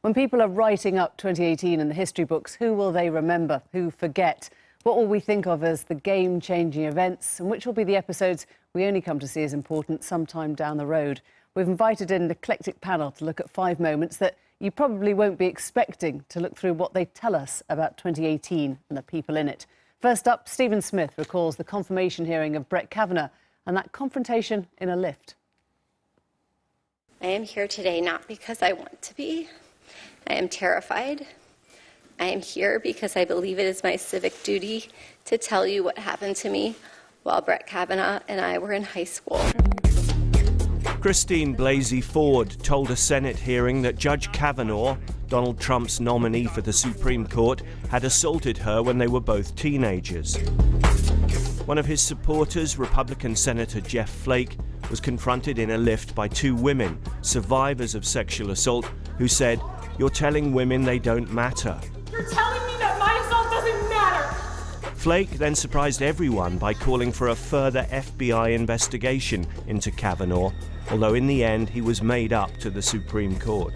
When people are writing up 2018 in the history books, who will they remember? Who forget? What will we think of as the game-changing events? And which will be the episodes we only come to see as important sometime down the road? We've invited in an eclectic panel to look at 5 moments that you probably won't be expecting, to look through what they tell us about 2018 and the people in it. First up, Stephen Smith recalls the confirmation hearing of Brett Kavanaugh and that confrontation in a lift. I am here today not because I want to be. I am terrified. I am here because I believe it is my civic duty to tell you what happened to me while Brett Kavanaugh and I were in high school. Christine Blasey Ford told a Senate hearing that Judge Kavanaugh, Donald Trump's nominee for the Supreme Court, had assaulted her when they were both teenagers. One of his supporters, Republican Senator Jeff Flake, was confronted in a lift by 2 women, survivors of sexual assault, who said, "You're telling women they don't matter." You're telling me that my assault doesn't matter! Flake then surprised everyone by calling for a further FBI investigation into Kavanaugh, although in the end he was made up to the Supreme Court.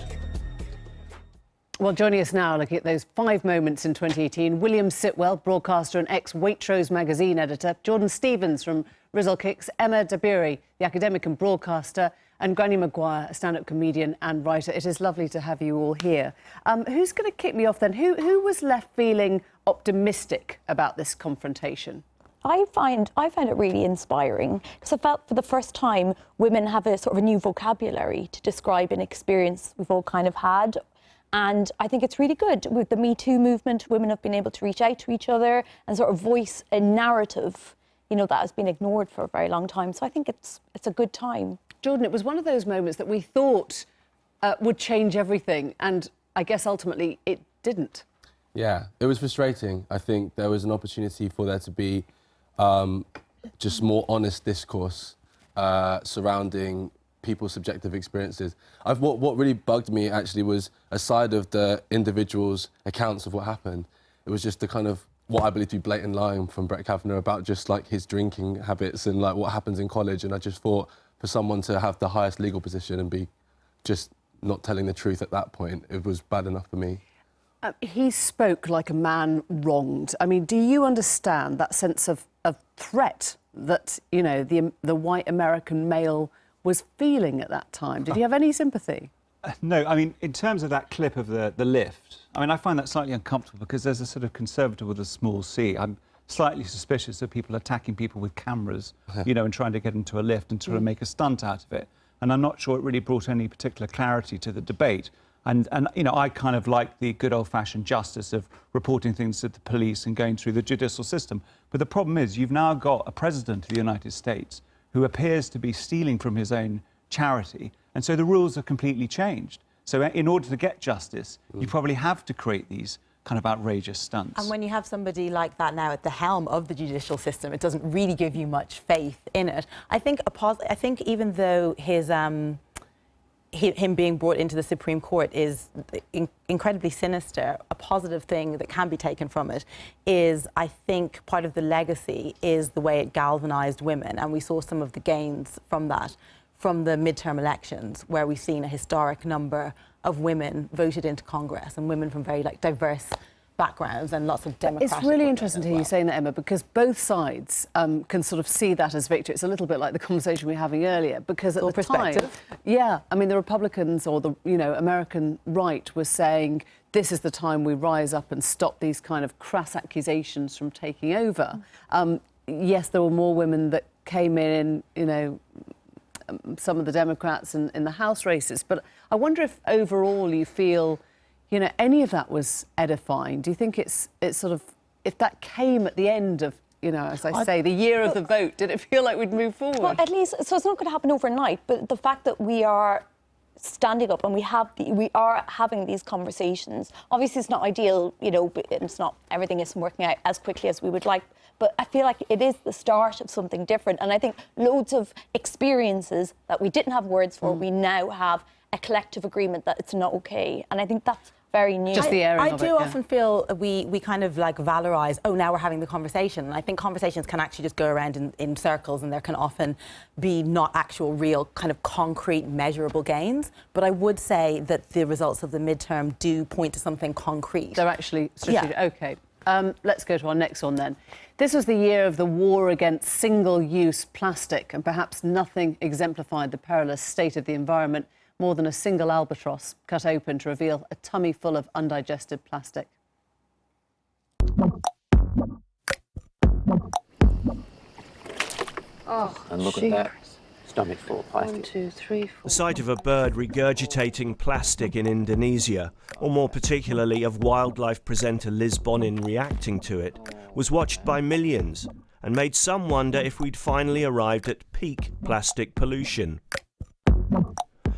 Well, joining us now, looking at those 5 moments in 2018, William Sitwell, broadcaster and ex-Waitrose magazine editor, Jordan Stevens from Rizzle Kicks, Emma Dabiri, the academic and broadcaster, and Grainne Maguire, a stand-up comedian and writer. It is lovely to have you all here. Who's going to kick me off then? Who was left feeling optimistic about this confrontation? I find it really inspiring because I felt for the first time women have a sort of a new vocabulary to describe an experience we've all kind of had. And I think it's really good. With the Me Too movement, women have been able to reach out to each other and sort of voice a narrative, you know, that has been ignored for a very long time. So I think it's a good time. Jordan, it was one of those moments that we thought would change everything, and I guess ultimately it didn't. Yeah, it was frustrating. I think there was an opportunity for there to be just more honest discourse surrounding people's subjective experiences. What really bugged me actually was, aside of the individuals' accounts of what happened, it was just the kind of what I believe to be blatant lying from Brett Kavanaugh about just like his drinking habits and like what happens in college. And I just thought for someone to have the highest legal position and be just not telling the truth at that point, it was bad enough for me. He spoke like a man wronged. I mean, do you understand that sense of threat that, you know, the white American male was feeling at that time? Did he have any sympathy? No, I mean, in terms of that clip of the lift, I mean, I find that slightly uncomfortable because there's a sort of conservative with a small c. I'm slightly suspicious of people attacking people with cameras, you know, and trying to get into a lift and trying to make a stunt out of it. And I'm not sure it really brought any particular clarity to the debate. And you know, I kind of like the good old-fashioned justice of reporting things to the police and going through the judicial system. But the problem is you've now got a president of the United States who appears to be stealing from his own charity, and so the rules are completely changed. So in order to get justice, you probably have to create these kind of outrageous stunts. And when you have somebody like that now at the helm of the judicial system, it doesn't really give you much faith in it. I think even though him being brought into the Supreme Court is incredibly sinister, a positive thing that can be taken from it is, I think, part of the legacy is the way it galvanised women. And we saw some of the gains from that, from the midterm elections, where we've seen a historic number of women voted into Congress, and women from very diverse backgrounds and lots of democratic. It's really interesting to hear you saying that, Emma, because both sides can sort of see that as victory. It's a little bit like the conversation we were having earlier, because at the time, yeah, I mean, the Republicans or the American right was saying this is the time we rise up and stop these kind of crass accusations from taking over. Yes, there were more women that came in, some of the Democrats in the House races, but I wonder if overall you feel, any of that was edifying. Do you think it's sort of, if that came at the end of, as I say, the year of the vote, did it feel like we'd move forward? Well, at least, so it's not going to happen overnight, but the fact that we are standing up and we are having these conversations, obviously it's not ideal, it's not, everything isn't working out as quickly as we would like, but I feel like it is the start of something different. And I think loads of experiences that we didn't have words for, we now have a collective agreement that it's not okay. And I think that's very new. Just the airing I of it, do yeah. often feel we kind of like valorize, oh, now we're having the conversation. And I think conversations can actually just go around in circles, and there can often be not actual real kind of concrete measurable gains. But I would say that the results of the midterm do point to something concrete. They're actually strategic. Yeah. OK. Let's go to our next one then. This was the year of the war against single-use plastic, and perhaps nothing exemplified the perilous state of the environment more than a single albatross cut open to reveal a tummy full of undigested plastic. Oh, and look at that. Stomach full of plastic. 1, 2, 3, 4. The sight of a bird regurgitating plastic in Indonesia, or more particularly of wildlife presenter Liz Bonin reacting to it, was watched by millions and made some wonder if we'd finally arrived at peak plastic pollution.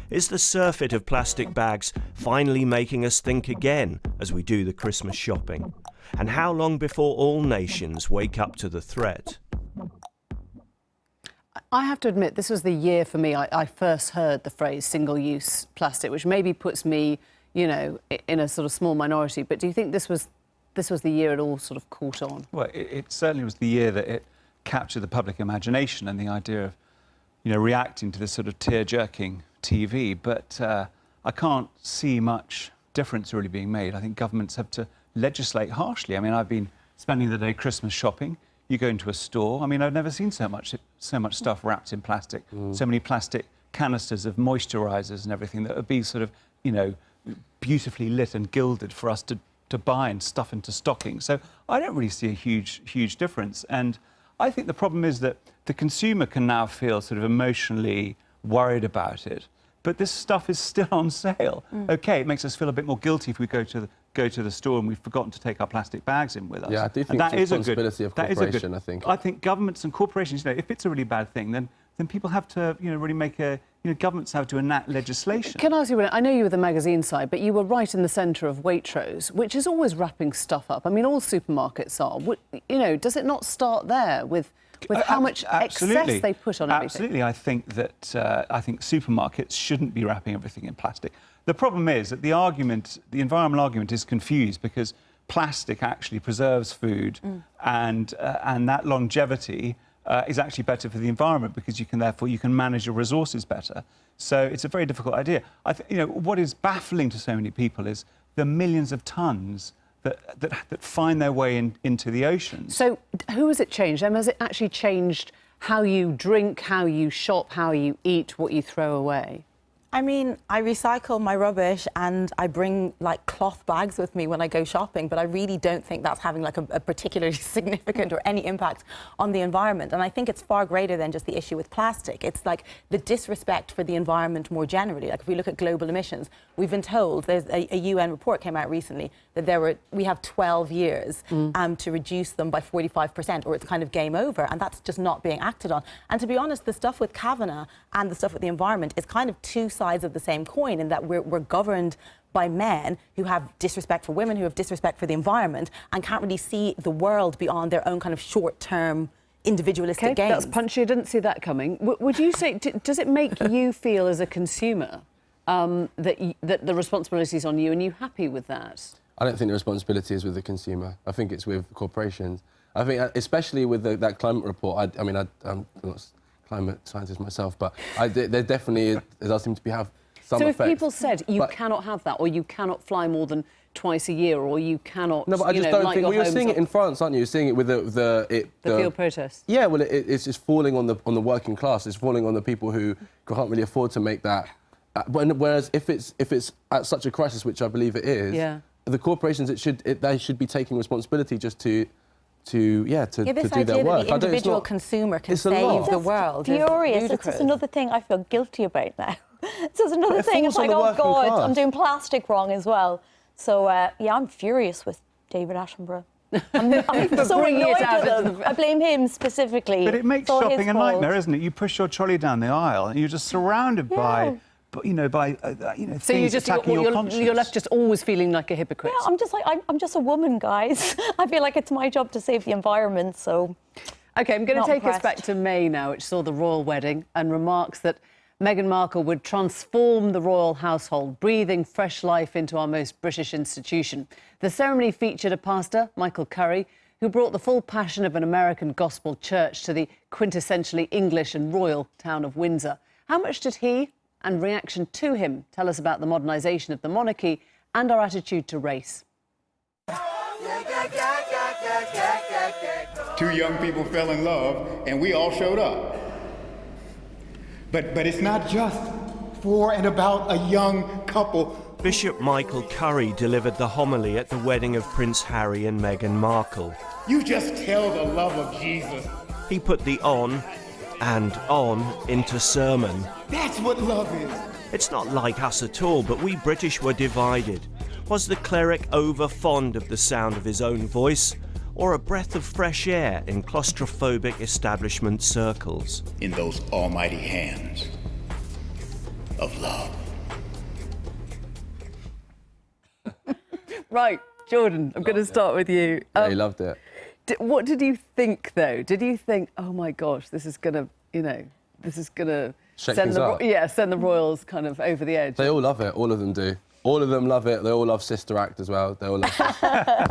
Is the surfeit of plastic bags finally making us think again as we do the Christmas shopping? And how long before all nations wake up to the threat? I have to admit, this was the year for me I first heard the phrase single-use plastic, which maybe puts me, you know, in a sort of small minority. But do you think this was the year it all sort of caught on? Well, it certainly was the year that it captured the public imagination and the idea of, you know, reacting to this sort of tear-jerking TV. But I can't see much difference really being made. I think governments have to legislate harshly. I mean, I've been spending the day Christmas shopping. You go into a store. I mean, I've never seen so much stuff wrapped in plastic. So many plastic canisters of moisturisers and everything that would be sort of, you know, beautifully lit and gilded for us to buy and stuff into stockings. So I don't really see a huge difference. And I think the problem is that the consumer can now feel sort of emotionally worried about it. But this stuff is still on sale. OK, it makes us feel a bit more guilty if we go to the store and we've forgotten to take our plastic bags in with us. Yeah, I do think that it's a is a responsibility of corporation, I think. I think governments and corporations, you know, if it's a really bad thing, then people have to, you know, really make a, you know, governments have to enact legislation. Can I ask you, I know you were the magazine side, but you were right in the centre of Waitrose, which is always wrapping stuff up. I mean, all supermarkets are. You know, does it not start there with how much excess they put on everything? Absolutely. I think that supermarkets shouldn't be wrapping everything in plastic. The problem is that the environmental argument is confused because plastic actually preserves food and that longevity is actually better for the environment because you can manage your resources better. So it's a very difficult idea. You know, what is baffling to so many people is the millions of tons that find their way into the oceans. So who has it changed? Emma, has it actually changed how you drink, how you shop, how you eat, what you throw away? I mean, I recycle my rubbish and I bring like cloth bags with me when I go shopping, but I really don't think that's having like a particularly significant or any impact on the environment. And I think it's far greater than just the issue with plastic. It's like the disrespect for the environment more generally. Like if we look at global emissions, we've been told, there's a UN report came out recently that we have 12 years to reduce them by 45% or it's kind of game over, and that's just not being acted on. And to be honest, the stuff with Kavanaugh and the stuff with the environment is kind of two sides of the same coin, in that we're governed by men who have disrespect for women, who have disrespect for the environment, and can't really see the world beyond their own kind of short-term individualistic gains. That's punchy. I didn't see that coming. Would you say, does it make you feel as a consumer that the responsibility is on you, and are you happy with that? I don't think the responsibility is with the consumer. I think it's with corporations. I think, especially with that climate report, I'm not a climate scientist myself, but there definitely does seem to have some effect. So if people said you cannot have that, or you cannot fly more than twice a year, or you cannot, no, but I just don't think. Well, you're seeing it in France, aren't you? You're seeing it with the field protests. Yeah, well, it's just falling on the working class. It's falling on the people who can't really afford to make that. Whereas if it's at such a crisis, which I believe it is, the corporations they should be taking responsibility just to do their work. This idea that the individual consumer can save the world is furious. It's just another thing I feel guilty about now. So it's another thing. It's like, oh God, I'm doing plastic wrong as well. So yeah, I'm furious with David Attenborough. I'm so annoyed with him. I blame him specifically. But it makes shopping a nightmare, isn't it? You push your trolley down the aisle and you're just surrounded by things attacking your conscience. You're left just always feeling like a hypocrite. Yeah, I'm just like, I'm just a woman, guys. I feel like it's my job to save the environment, so... OK, I'm going to take us back to May now, which saw the royal wedding, and remarks that Meghan Markle would transform the royal household, breathing fresh life into our most British institution. The ceremony featured a pastor, Michael Curry, who brought the full passion of an American gospel church to the quintessentially English and royal town of Windsor. How much did he and reaction to him tell us about the modernisation of the monarchy and our attitude to race? Two young people fell in love and we all showed up. But it's not just for and about a young couple. Bishop Michael Curry delivered the homily at the wedding of Prince Harry and Meghan Markle. You just tell the love of Jesus. He put the on and on into sermon. That's what love is. It's not like us at all, but we British were divided. Was the cleric over fond of the sound of his own voice, or a breath of fresh air in claustrophobic establishment circles? In those almighty hands of love. Right, Jordan, I'm going to start with you. Yeah, he loved it. What did you think, though? Did you think, oh my gosh, this is going to, Shake things up. send the royals kind of over the edge? They all love it. All of them do. All of them love it. They all love Sister Act as well. They all love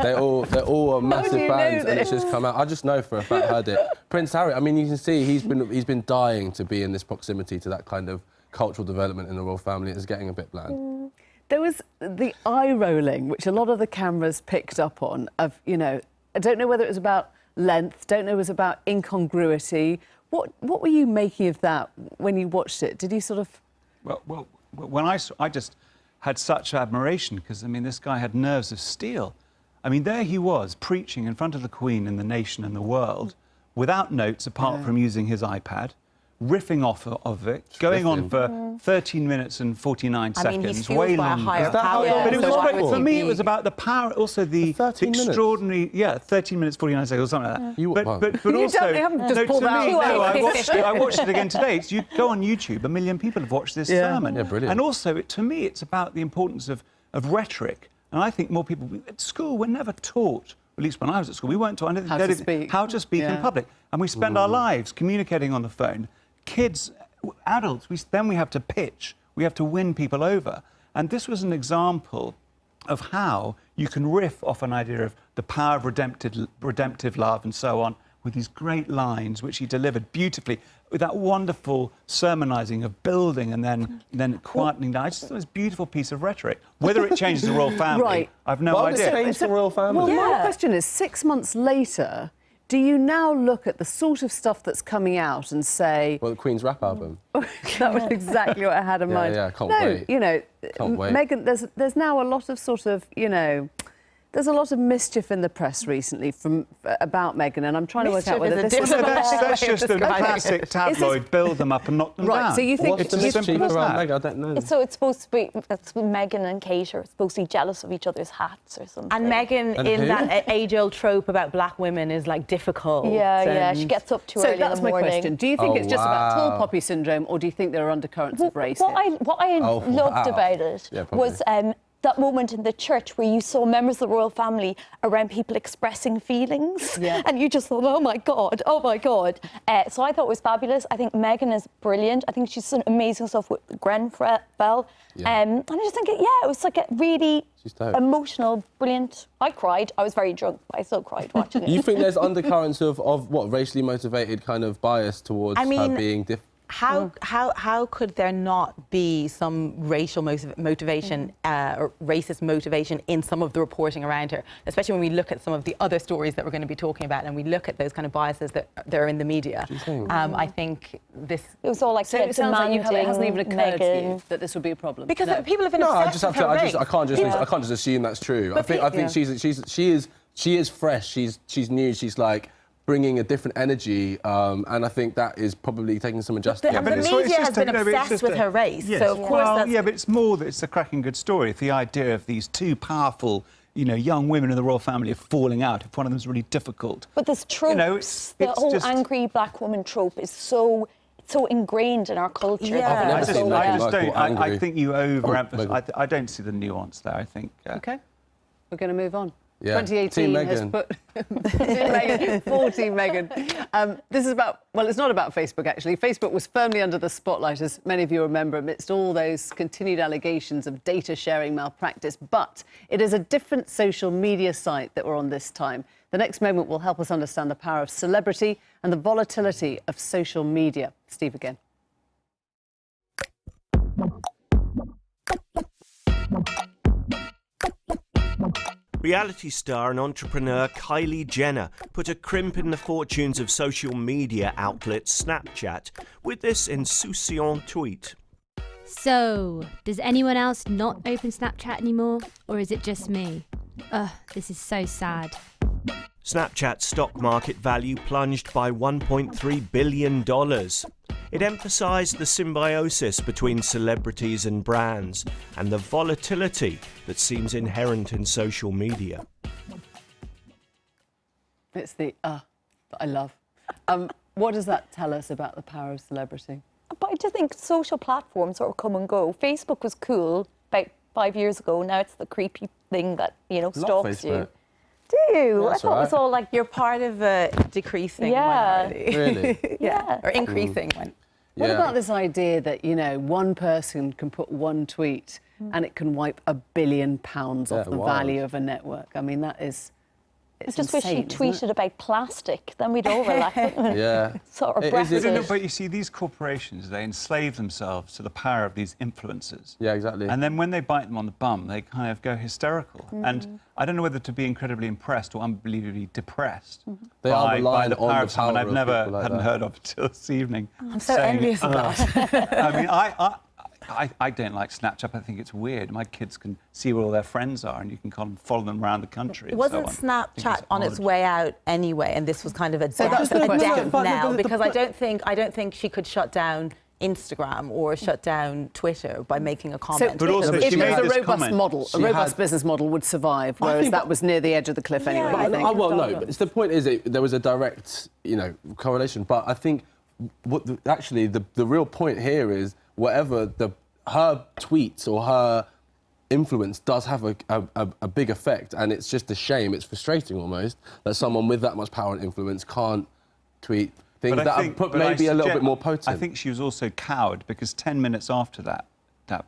they're all massive fans, and it's just come out. I just know for a fact, heard it. Prince Harry, I mean, you can see he's been dying to be in this proximity to that kind of cultural development in the royal family. It's getting a bit bland. There was the eye rolling, which a lot of the cameras picked up on, of, I don't know whether it was about length, don't know if it was about incongruity. What were you making of that when you watched it? Did you sort of... Well, when I just had such admiration, because, I mean, this guy had nerves of steel. I mean, there he was, preaching in front of the Queen and the nation and the world, without notes, apart from using his iPad, riffing off of it, going on for 13 minutes and 49 seconds, he's way fueled by a longer. higher power. But it was So why great. would For he me, be- it was about the power, also the 13 minutes? extraordinary... Yeah, 13 minutes, 49 seconds, or something like that. You- but You also... definitely haven't just pulled to that me, out. no, I watched it again today. You go on YouTube, 1 million people have watched this sermon. Yeah, brilliant. And also, to me, it's about the importance of rhetoric. And I think more people... At school, we're never taught, at least when I was at school, we weren't taught How to speak. how to speak in public. And we spend our lives communicating on the phone. Kids, adults, we have to pitch. We have to win people over. And this was an example of how you can riff off an idea of the power of redemptive love and so on, with these great lines which he delivered beautifully, with that wonderful sermonising of building and then quietening down. I just thought it was a beautiful piece of rhetoric. Whether it changes the royal family, Right. I've no Why would it idea. change the royal family? Well, my question is, 6 months later, do you now look at the sort of stuff that's coming out and say... Well, the Queen's rap album. That was exactly what I had in mind. Yeah, can't wait. Can't wait. Meghan, there's now a lot of sort of, there's a lot of mischief in the press recently about Meghan, and I'm trying to work out whether this is... That's just the classic tabloid, build them up and knock them down. Right, so you think... What's the mischief around Meghan? I don't know. So it's supposed to be, Meghan and Kate are supposed to be jealous of each other's hats or something. And Meghan, And in who? that age-old trope about black women, is like difficult. Yeah, she and- gets up too So early in that's the my morning. question. Do you think Oh, it's just about tall wow. poppy syndrome, or do you think there are undercurrents of race What here? I Oh, loved wow. about it Yeah, probably. was that moment in the church where you saw members of the royal family around people expressing feelings, and you just thought, oh my God. So I thought it was fabulous. I think Meghan is brilliant. I think she's done amazing stuff with Grainne Maguire. And I just think, it was like a really She's dope. emotional, brilliant. I cried. I was very drunk, but I still cried watching it. You think there's undercurrents of what, racially motivated kind of bias towards I mean, her being different? How could there not be some racial motivation or racist motivation in some of the reporting around her, especially when we look at some of the other stories that we're going to be talking about and we look at those kind of biases that are in the media? Do you think? I think this... It was all like, So it sounds like it hasn't even occurred to Meghan. you that this would be a problem. Because No. people have been No, I obsessed just have with to. her race. I can't just assume that's true. I think she is fresh. She's new. She's like bringing a different energy, and I think that is probably taking some adjustment. The media has been obsessed with her race, so of course that's... Yeah, but it's more that it's a cracking good story. If the idea of these two powerful, young women in the royal family are falling out, if one of them is really difficult. But this trope, it's the whole just... angry black woman trope is so ingrained in our culture. Yeah. I've never seen Meghan Markle I angry. think you overemphasize. Meghan. I don't see the nuance there. I think. OK, we're going to move on. Yeah. 2018 has put... Meghan, 14 Meghan. This is about... Well, it's not about Facebook, actually. Facebook was firmly under the spotlight, as many of you remember, amidst all those continued allegations of data sharing malpractice. But it is a different social media site that we're on this time. The next moment will help us understand the power of celebrity and the volatility of social media. Steve again. Reality star and entrepreneur Kylie Jenner put a crimp in the fortunes of social media outlet Snapchat with this insouciant tweet. So, does anyone else not open Snapchat anymore? Or is it just me? Ugh, this is so sad. Snapchat's stock market value plunged by $1.3 billion. It emphasised the symbiosis between celebrities and brands and the volatility that seems inherent in social media. It's the that I love. What does that tell us about the power of celebrity? But I just think social platforms sort of come and go. Facebook was cool about 5 years ago. Now it's the creepy thing that, stalks you. Do you? That's I thought it was all like... You're part of a decreasing minority. Really? Yeah. Or increasing one. What about this idea that, one person can put one tweet and it can wipe £1 billion off the value of a network? I mean, that is... I just wish she tweeted about plastic, then we'd overlap it. Yeah. Sort of Brexit. But you see, these corporations, they enslave themselves to the power of these influencers. Yeah, exactly. And then when they bite them on the bum, they kind of go hysterical. And I don't know whether to be incredibly impressed or unbelievably depressed They are by the power on of someone I've never hadn't heard of until this evening. I'm so envious of that. I mean, I don't like Snapchat. I think it's weird. My kids can see where all their friends are, and you can kind of follow them around the country. Wasn't Snapchat on its way out anyway, and this was kind of a death now? Because I don't think she could shut down Instagram or shut down Twitter by making a comment. But also, if she there made was a this robust comment. model, a robust business model would survive, whereas that was near the edge of the cliff anyway. I think. Well, no, but the point is there was a direct, correlation. But I think actually the real point here is whatever her tweets or her influence does have a big effect, and it's just a shame. It's frustrating almost that someone with that much power and influence can't tweet things that are maybe a little bit more potent. I think she was also cowed because 10 minutes after that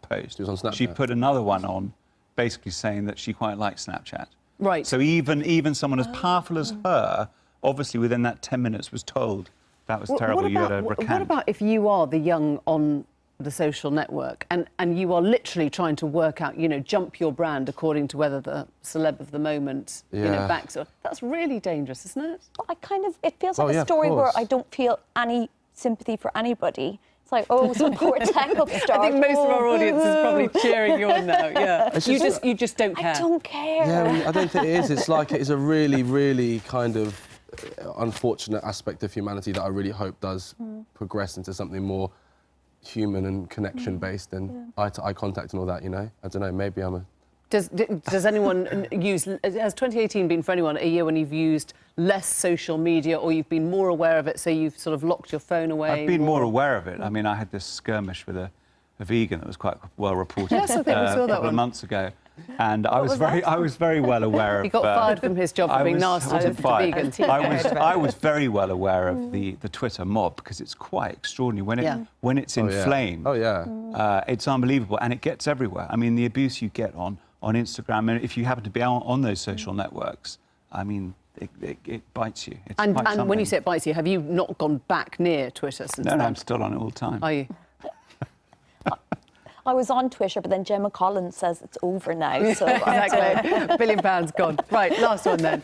post, she was on Snapchat. She put another one on, basically saying that she quite likes Snapchat. Right. So even someone as powerful as her, obviously within that 10 minutes was told that was terrible. You got to recant. What about if you are the young on the social network and you are literally trying to work out, jump your brand according to whether the celeb of the moment, backs or... That's really dangerous, isn't it? Well, it feels like a story where I don't feel any sympathy for anybody. It's like, some poor tech upstart. I think most of our audience is probably cheering you on now, yeah. You just don't care. I don't care. Yeah, I don't think it is. It's like, it's a really, really kind of unfortunate aspect of humanity that I really hope does progress into something more human and connection-based and eye-to-eye contact and all that, I don't know, maybe I'm a... Does anyone use... Has 2018 been for anyone a year when you've used less social media or you've been more aware of it, so you've sort of locked your phone away? I've been more aware of it. I mean, I had this skirmish with a vegan that was quite well reported yes, I think we saw that a couple of months ago. And I was very well aware of... He got fired from his job for being nasty to the vegans. I was very well aware of the Twitter mob because it's quite extraordinary when it's inflamed. Oh yeah. It's unbelievable, and it gets everywhere. I mean, the abuse you get on Instagram, and if you happen to be on those social networks, I mean, it bites you. It's and when you say it bites you, have you not gone back near Twitter since then? No, I'm still on it all the time. Are you? I was on Twitter, but then Gemma Collins says it's over now. So exactly. £1 billion gone. Right, last one then.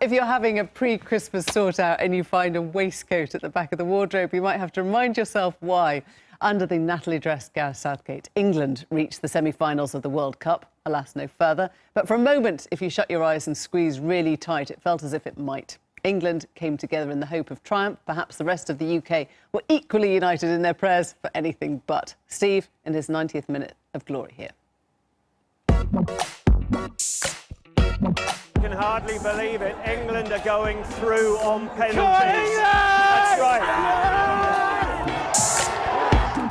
If you're having a pre-Christmas sort out and you find a waistcoat at the back of the wardrobe, you might have to remind yourself why. Under the Natalie dressed Gareth Southgate, England reached the semi-finals of the World Cup. Alas, no further. But for a moment, if you shut your eyes and squeeze really tight, it felt as if it might. England came together in the hope of triumph. Perhaps the rest of the UK were equally united in their prayers for anything but. Steve, in his 90th minute of glory here. You can hardly believe it. England are going through on penalties. That's right.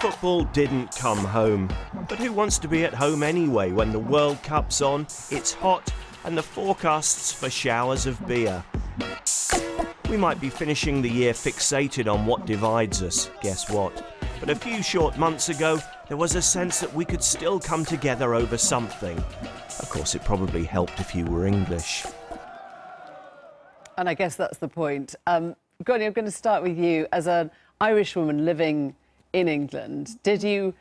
Football didn't come home. But who wants to be at home anyway when the World Cup's on? It's hot, and the forecasts for showers of beer. We might be finishing the year fixated on what divides us, guess what? But a few short months ago, there was a sense that we could still come together over something. Of course, it probably helped if you were English. And I guess that's the point. Grainne, I'm going to start with you. As an Irish woman living in England, did you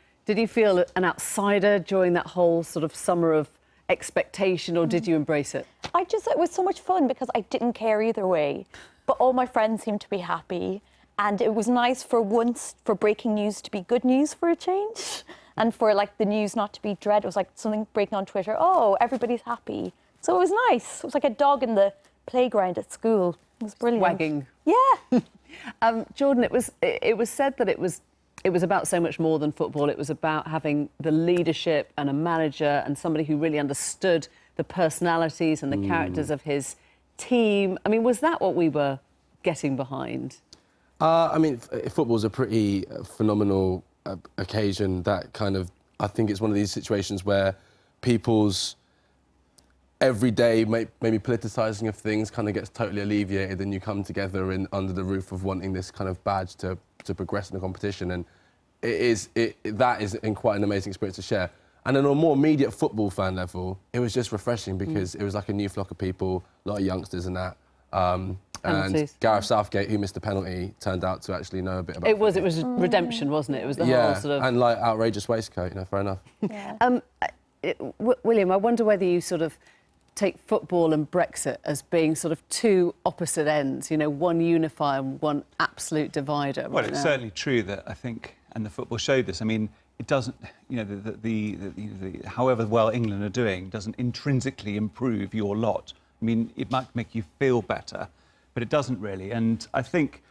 feel an outsider during that whole sort of summer of expectation, or did you embrace it? It was so much fun because I didn't care either way. But all my friends seemed to be happy. And it was nice for once for breaking news to be good news for a change. And for like the news not to be dread. It was like something breaking on Twitter. Oh, everybody's happy. So it was nice. It was like a dog in the playground at school. It was brilliant. Wagging. Yeah. Jordan, it was said that it was about so much more than football. It was about having the leadership and a manager and somebody who really understood the personalities and the characters of his team. I mean, was that what we were getting behind? I mean, football's a pretty phenomenal occasion that kind of, I think it's one of these situations where people's everyday maybe politicising of things kind of gets totally alleviated, and you come together under the roof of wanting this kind of badge to progress in the competition, and that is quite an amazing experience to share. And on a more immediate football fan level, it was just refreshing because it was like a new flock of people, a lot of youngsters and that. And Gareth Southgate, who missed the penalty, turned out to actually know a bit about it. Was redemption, wasn't it? It was the whole sort of... and like outrageous waistcoat, you know, fair enough. Yeah. William, I wonder whether you sort of take football and Brexit as being sort of two opposite ends, you know, one unifier and one absolute divider. Well, it's certainly true that I think, and the football showed this, I mean, it doesn't, you know, however well England are doing doesn't intrinsically improve your lot. I mean, it might make you feel better, but it doesn't really. And I think,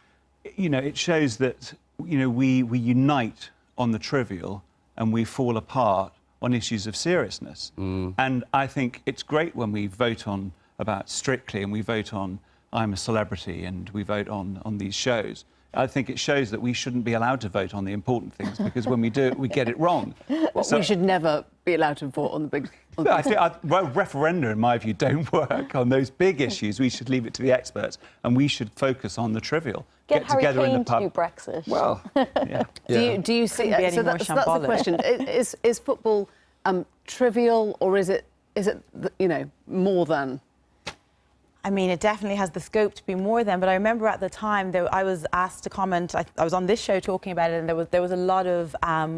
you know, it shows that, you know, we unite on the trivial and we fall apart on issues of seriousness. And I think it's great when we vote on about Strictly and we vote on I'm a Celebrity and we vote on these shows. I think it shows that we shouldn't be allowed to vote on the important things because when we do it, we get it wrong. Well, so, we should never be allowed to vote on the big... I think referenda, in my view, don't work on those big issues. We should leave it to the experts and we should focus on the trivial. Get Harry together Kane in the pub. to do Brexit. Well, yeah. Do you see... So that's the question. Is football trivial, or is it, you know, more than... I mean, it definitely has the scope to be more than, but I remember at the time I was asked to comment, I was on this show talking about it, and there was a lot of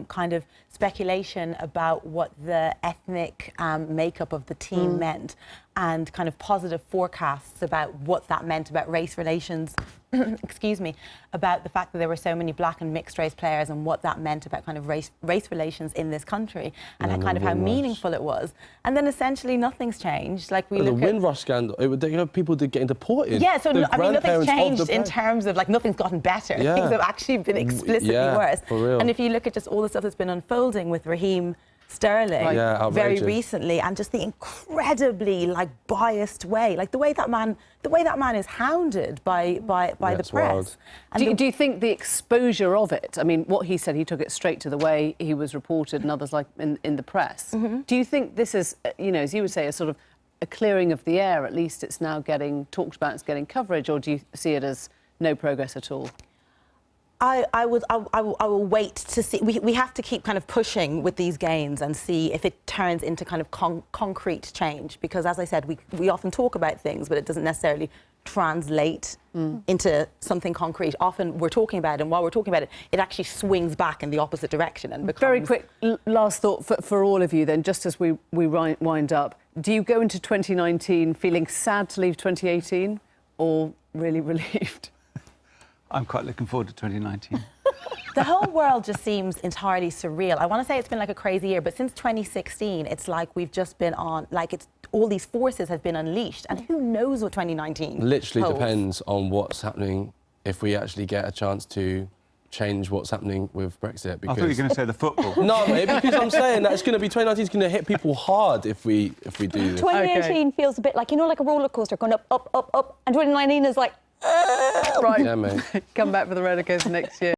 kind of speculation about what the ethnic makeup of the team meant, and kind of positive forecasts about what that meant about race relations, excuse me, about the fact that there were so many black and mixed race players and what that meant about kind of race relations in this country and kind of how meaningful it was. And then essentially nothing's changed. Like we look at the Windrush scandal, people did getting deported. Yeah, so I mean, nothing's changed in terms of like nothing's gotten better. Yeah. Things have actually been explicitly worse. For real. And if you look at just all the stuff that's been unfolding with Raheem Sterling very recently, and just the incredibly like biased way, like the way that man is hounded by the press. Do you think the exposure of it? I mean, what he said, he took it straight to the way he was reported, and others like in the press. Do you think this is, you know, as you would say, a sort of a clearing of the air? At least it's now getting talked about, it's getting coverage, or do you see it as no progress at all? I will wait to see. We have to keep kind of pushing with these gains and see if it turns into kind of concrete change. Because, as I said, we often talk about things, but it doesn't necessarily translate into something concrete. Often we're talking about it, and while we're talking about it, it actually swings back in the opposite direction and becomes... Very quick last thought for all of you then, just as we wind up. Do you go into 2019 feeling sad to leave 2018 or really relieved? I'm quite looking forward to 2019. The whole world just seems entirely surreal. I want to say it's been like a crazy year, but since 2016, it's like we've just been on, like all these forces have been unleashed, and who knows what 2019 literally holds. Depends on what's happening, if we actually get a chance to change what's happening with Brexit. Because... I thought you were going to say the football. No, mate, because I'm saying that it's going to be 2019 is going to hit people hard if we do this. 2018 feels a bit like, you know, like a roller coaster going up, up, up, up, and 2019 is like... Right. Yeah, mate. Come back for the roller coaster next year.